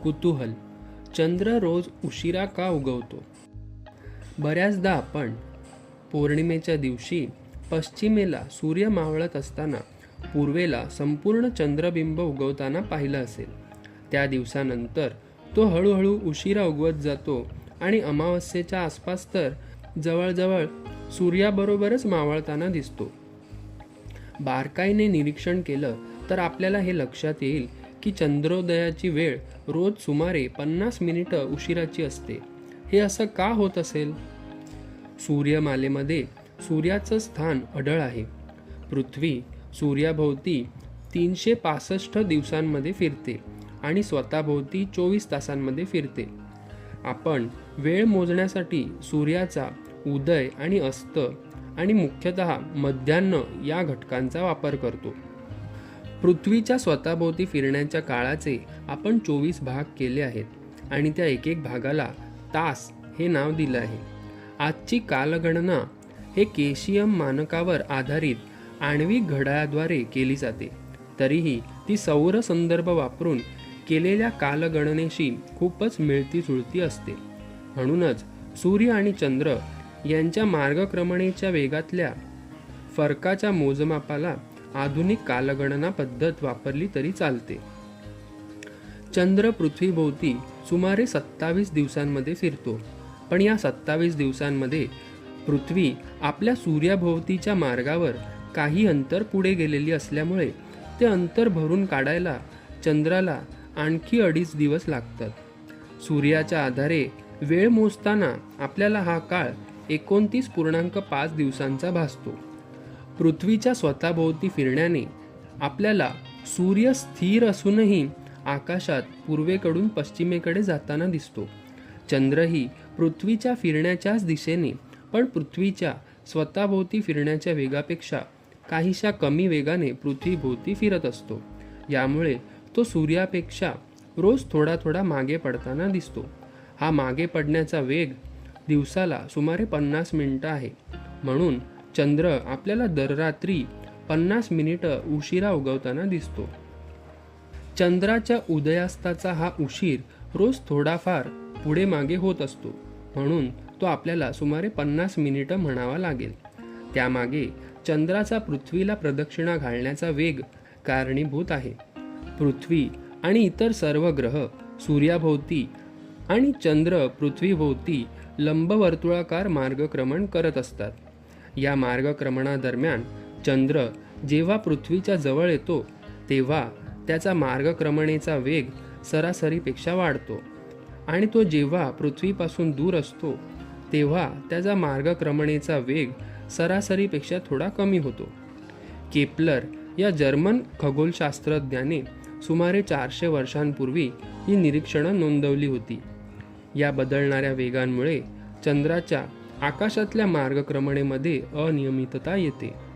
कुतूहल. चंद्र रोज उशिरा का उगवतो? बऱ्याचदा आपण पौर्णिमेच्या दिवशी पश्चिमेला सूर्य मावळत असताना पूर्वेला संपूर्ण चंद्रबिंब उगवताना पाहिलं असेल. त्या दिवसानंतर तो हळूहळू उशिरा उगवत जातो आणि अमावस्येच्या आसपास तर जवळजवळ सूर्याबरोबरच मावळताना दिसतो. बारकाईने निरीक्षण केलं तर आपल्याला हे लक्षात येईल की चंद्रोदयाची वेळ रोज सुमारे 50 मिनिटं उशिराची असते. हे असं का होत असेल? सूर्यमालेमध्ये सूर्याचं स्थान अढळ आहे. पृथ्वी सूर्याभोवती 365 दिवसांमध्ये फिरते आणि स्वतःभोवती 24 तासांमध्ये फिरते. आपण वेळ मोजण्यासाठी सूर्याचा उदय आणि अस्त आणि मुख्यतः मध्यान्ह या घटकांचा वापर करतो. पृथ्वीच्या स्वतःभोवती फिरण्याच्या काळाचे आपण 24 भाग केले आहेत आणि त्या एक एक भागाला तास हे नाव दिलं आहे. आजची कालगणना हे केशियम मानकावर आधारित आण्विक घड्याळाद्वारे केली जाते. तरीही ती सौर संदर्भ वापरून केलेल्या कालगणनेशी खूपच मिळती जुळती असते. म्हणूनच सूर्य आणि चंद्र यांच्या मार्गक्रमणेच्या वेगातल्या फरकाच्या मोजमापाला आधुनिक कालगणना पद्धत वापरली तरी चालते. चंद्र पृथ्वीभोवती सुमारे 27 दिवसांमध्ये फिरतो, पण या 27 दिवसांमध्ये पृथ्वी आपल्या सूर्याभोवतीच्या मार्गावर काही अंतर पुढे गेलेली असल्यामुळे ते अंतर भरून काढायला चंद्राला आणखी 2.5 दिवस लागतात. सूर्याच्या आधारे वेळ मोजताना आपल्याला हा काळ 29.5 दिवसांचा भासतो. पृथ्वीच्या स्वतःभोवती फिरण्याने आपल्याला सूर्य स्थिर असूनही आकाशात पूर्वेकडून पश्चिमेकडे जाताना दिसतो. चंद्रही पृथ्वीच्या फिरण्याच्याच दिशेने पण पृथ्वीच्या स्वतःभोवती फिरण्याच्या वेगापेक्षा काहीशा कमी वेगाने पृथ्वीभोवती फिरत असतो. यामुळे तो सूर्यापेक्षा रोज थोडा थोडा मागे पडताना दिसतो. हा मागे पडण्याचा वेग दिवसाला सुमारे 50 मिनिटं आहे. म्हणून चंद्र आपल्याला दररात्री 50 मिनिटं उशिरा उगवताना दिसतो. चंद्राच्या उदयास्ताचा हा उशीर रोज थोडाफार पुढे मागे होत असतो. म्हणून तो आपल्याला सुमारे 50 मिनिटं म्हणावा लागेल. त्यामागे चंद्राचा पृथ्वीला प्रदक्षिणा घालण्याचा वेग कारणीभूत आहे. पृथ्वी आणि इतर सर्व ग्रह सूर्याभोवती आणि चंद्र पृथ्वीभोवती लंबवर्तुळाकार मार्गक्रमण करत असतात. या मार्गक्रमणादरम्यान चंद्र जेव्हा पृथ्वीच्या जवळ येतो तेव्हा त्याचा मार्गक्रमणेचा वेग सरासरीपेक्षा वाढतो आणि तो जेव्हा पृथ्वीपासून दूर असतो तेव्हा त्याचा मार्गक्रमणेचा वेग सरासरीपेक्षा थोडा कमी होतो. केपलर या जर्मन खगोलशास्त्रज्ञाने सुमारे 400 वर्षांपूर्वी ही निरीक्षणं नोंदवली होती. या बदलणाऱ्या वेगांमुळे चंद्राच्या आकाशातल्या मार्गक्रमणेमध्ये अनियमितता येते.